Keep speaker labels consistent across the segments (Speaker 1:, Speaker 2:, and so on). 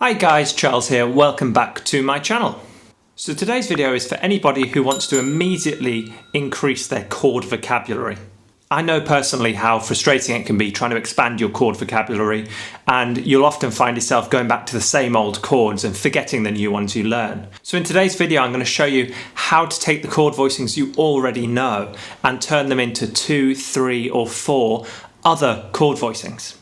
Speaker 1: Hi guys, Charles here, welcome back to my channel. So today's video is for anybody who wants to immediately increase their chord vocabulary. I know personally how frustrating it can be trying to expand your chord vocabulary, and you'll often find yourself going back to the same old chords and forgetting the new ones you learn. So in today's video I'm going to show you how to take the chord voicings you already know and turn them into 2, 3 or 4 other chord voicings.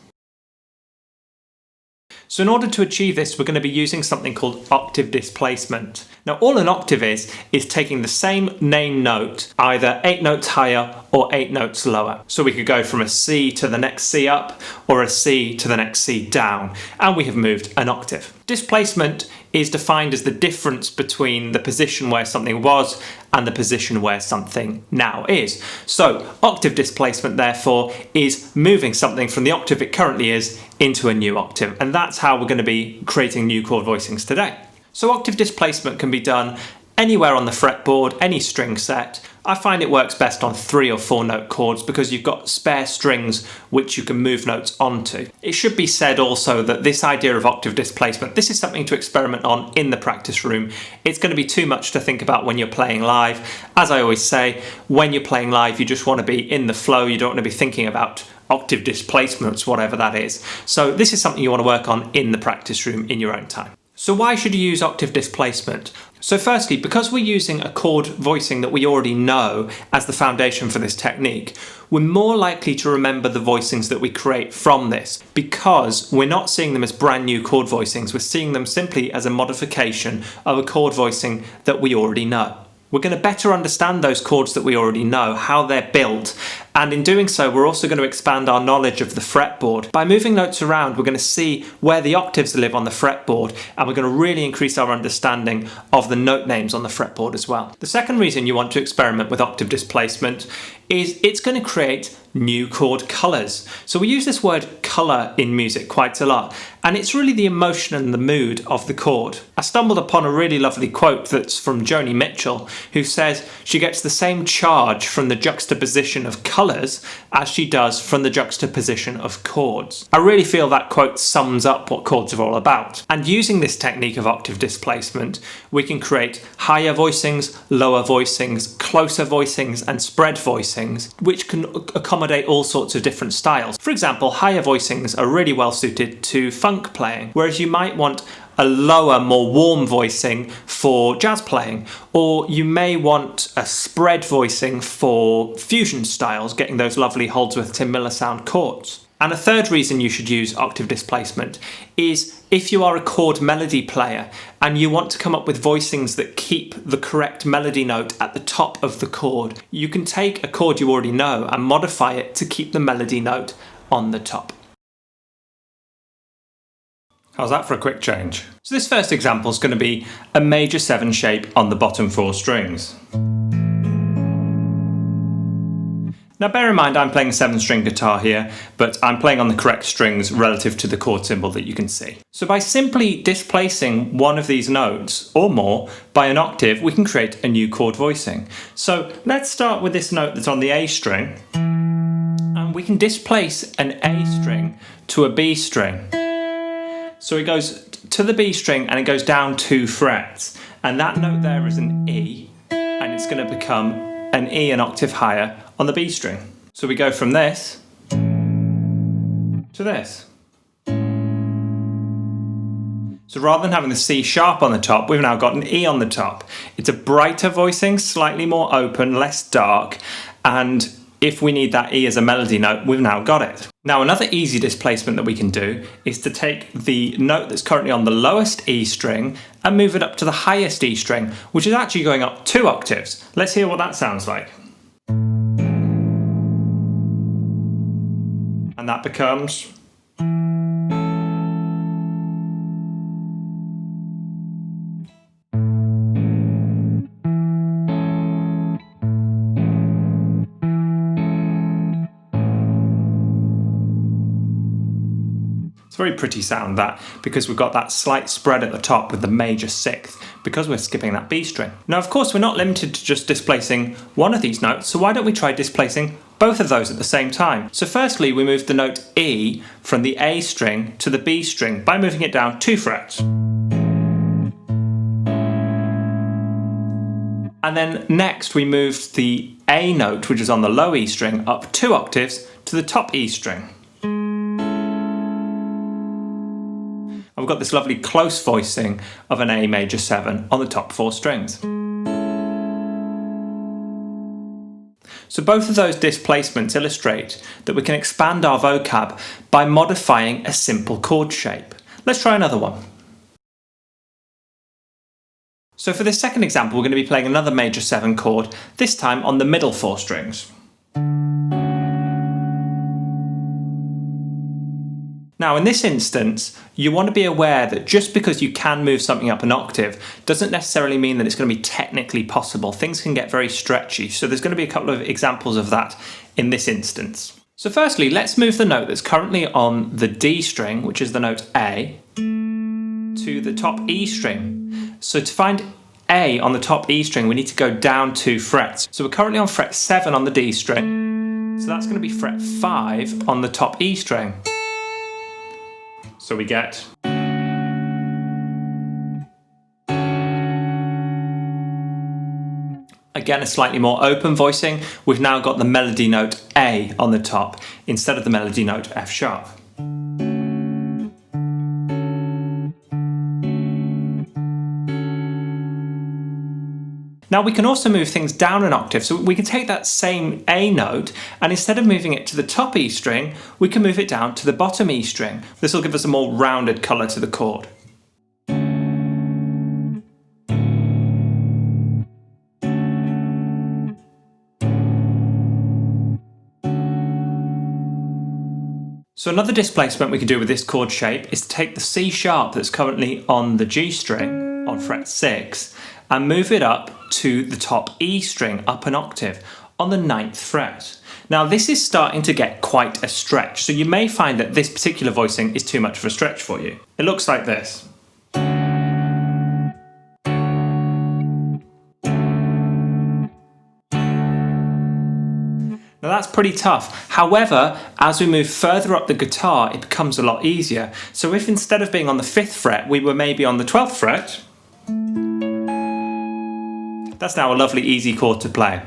Speaker 1: So in order to achieve this, we're going to be using something called octave displacement. Now all an octave is taking the same name note, either 8 notes higher or 8 notes lower. So we could go from a C to the next C up or a C to the next C down, and we have moved an octave. Displacement is defined as the difference between the position where something was and the position where something now is. So octave displacement therefore is moving something from the octave it currently is into a new octave, and that's how we're going to be creating new chord voicings today. So octave displacement can be done anywhere on the fretboard, any string set. I find it works best on 3 or 4 note chords because you've got spare strings which you can move notes onto. It should be said also that this idea of octave displacement, this is something to experiment on in the practice room. It's going to be too much to think about when you're playing live. As I always say, when you're playing live you just want to be in the flow, you don't want to be thinking about octave displacements, whatever that is. So this is something you want to work on in the practice room in your own time. So why should you use octave displacement? So firstly, because we're using a chord voicing that we already know as the foundation for this technique, we're more likely to remember the voicings that we create from this because we're not seeing them as brand new chord voicings, we're seeing them simply as a modification of a chord voicing that we already know. We're going to better understand those chords that we already know, how they're built, and in doing so we're also going to expand our knowledge of the fretboard. By moving notes around we're going to see where the octaves live on the fretboard, and we're going to really increase our understanding of the note names on the fretboard as well. The second reason you want to experiment with octave displacement is it's going to create new chord colours. So we use this word colour in music quite a lot, and it's really the emotion and the mood of the chord. I stumbled upon a really lovely quote that's from Joni Mitchell, who says she gets the same charge from the juxtaposition of colours as she does from the juxtaposition of chords. I really feel that quote sums up what chords are all about. And using this technique of octave displacement, we can create higher voicings, lower voicings, closer voicings, and spread voicings, which can accommodate all sorts of different styles. For example, higher voicings are really well suited to funk playing, whereas you might want a lower, more warm voicing for jazz playing, or you may want a spread voicing for fusion styles, getting those lovely Holdsworth Tim Miller sound chords. And a third reason you should use octave displacement is if you are a chord melody player and you want to come up with voicings that keep the correct melody note at the top of the chord, you can take a chord you already know and modify it to keep the melody note on the top. How's that for a quick change? So this first example is going to be a major 7 shape on the bottom 4 strings. Now bear in mind I'm playing a 7-string guitar here, but I'm playing on the correct strings relative to the chord symbol that you can see. So by simply displacing one of these notes, or more, by an octave, we can create a new chord voicing. So let's start with this note that's on the A string, and we can displace an A string to a B string. So it goes to the B string and it goes down 2 frets, and that note there is an E, and it's going to become an E an octave higher on the B string. So we go from this to this. So rather than having the C sharp on the top, we've now got an E on the top. It's a brighter voicing, slightly more open, less dark, and if we need that E as a melody note, we've now got it. Now another easy displacement that we can do is to take the note that's currently on the lowest E string and move it up to the highest E string, which is actually going up 2 octaves. Let's hear what that sounds like. And that becomes... It's a very pretty sound, that, because we've got that slight spread at the top with the major 6th, because we're skipping that B string. Now of course we're not limited to just displacing one of these notes, so why don't we try displacing both of those at the same time. So firstly, we move the note E from the A string to the B string by moving it down 2 frets. And then next we moved the A note, which is on the low E string, up 2 octaves to the top E string. And we've got this lovely close voicing of an A major 7 on the top 4 strings. So both of those displacements illustrate that we can expand our vocab by modifying a simple chord shape. Let's try another one. So for this second example, we're going to be playing another major 7 chord, this time on the middle 4 strings. Now in this instance, you want to be aware that just because you can move something up an octave doesn't necessarily mean that it's going to be technically possible. Things can get very stretchy, so there's going to be a couple of examples of that in this instance. So firstly, let's move the note that's currently on the D string, which is the note A, to the top E string. So to find A on the top E string, we need to go down 2 frets. So we're currently on fret 7 on the D string, so that's going to be fret 5 on the top E string. So we get again a slightly more open voicing. We've now got the melody note A on the top instead of the melody note F sharp. Now we can also move things down an octave, so we can take that same A note and instead of moving it to the top E string, we can move it down to the bottom E string. This will give us a more rounded colour to the chord. So another displacement we can do with this chord shape is to take the C sharp that's currently on the G string on fret 6 and move it up to the top E string up an octave on the 9th fret. Now this is starting to get quite a stretch, so you may find that this particular voicing is too much of a stretch for you. It looks like this. Now that's pretty tough. However, as we move further up the guitar, it becomes a lot easier. So if instead of being on the 5th fret, we were maybe on the 12th fret, that's now a lovely easy chord to play.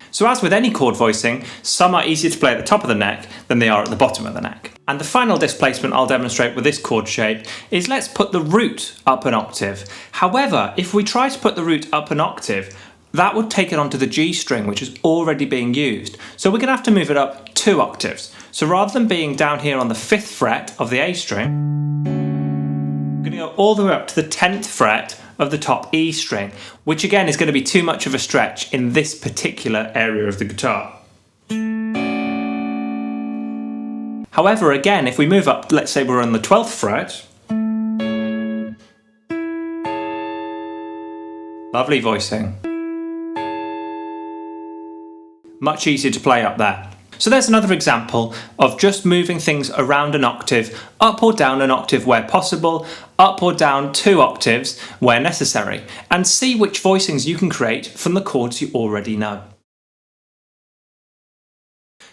Speaker 1: So as with any chord voicing, some are easier to play at the top of the neck than they are at the bottom of the neck. And the final displacement I'll demonstrate with this chord shape is let's put the root up an octave. However, if we try to put the root up an octave, that would take it onto the G string, which is already being used. So we're going to have to move it up 2 octaves. So rather than being down here on the 5th fret of the A string, we're going to go all the way up to the 10th fret of the top E string, which again is going to be too much of a stretch in this particular area of the guitar. However, again, if we move up, let's say we're on the 12th fret, lovely voicing. Much easier to play up there. So there's another example of just moving things around an octave, up or down an octave where possible, up or down 2 octaves where necessary, and see which voicings you can create from the chords you already know.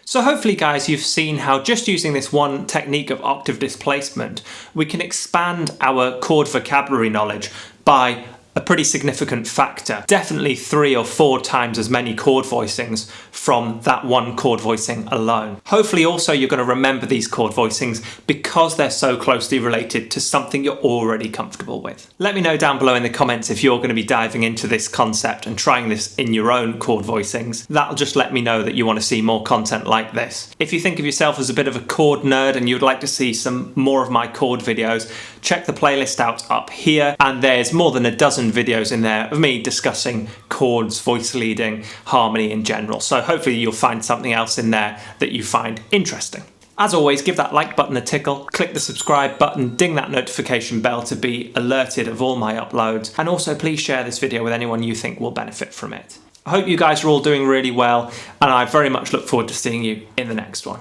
Speaker 1: So hopefully guys, you've seen how just using this one technique of octave displacement, we can expand our chord vocabulary knowledge by a pretty significant factor. Definitely 3 or 4 times as many chord voicings from that one chord voicing alone. Hopefully also you're going to remember these chord voicings because they're so closely related to something you're already comfortable with. Let me know down below in the comments if you're going to be diving into this concept and trying this in your own chord voicings. That'll just let me know that you want to see more content like this. If you think of yourself as a bit of a chord nerd and you'd like to see some more of my chord videos, check the playlist out up here, and there's more than a dozen videos in there of me discussing chords, voice leading, harmony in general. So hopefully you'll find something else in there that you find interesting. As always, give that like button a tickle, click the subscribe button, ding that notification bell to be alerted of all my uploads, and also please share this video with anyone you think will benefit from it. I hope you guys are all doing really well, and I very much look forward to seeing you in the next one.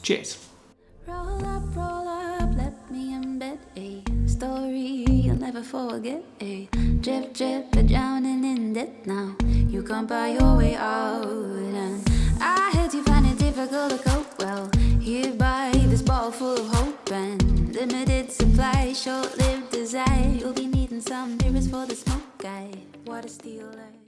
Speaker 1: Cheers.
Speaker 2: Roll up, let me embed a story you'll never forget. A drip, drip, but drowning in debt now. You can't buy your way out. And right, short-lived desire. You'll be needing some mirrors for the smoke guy. Water stealer.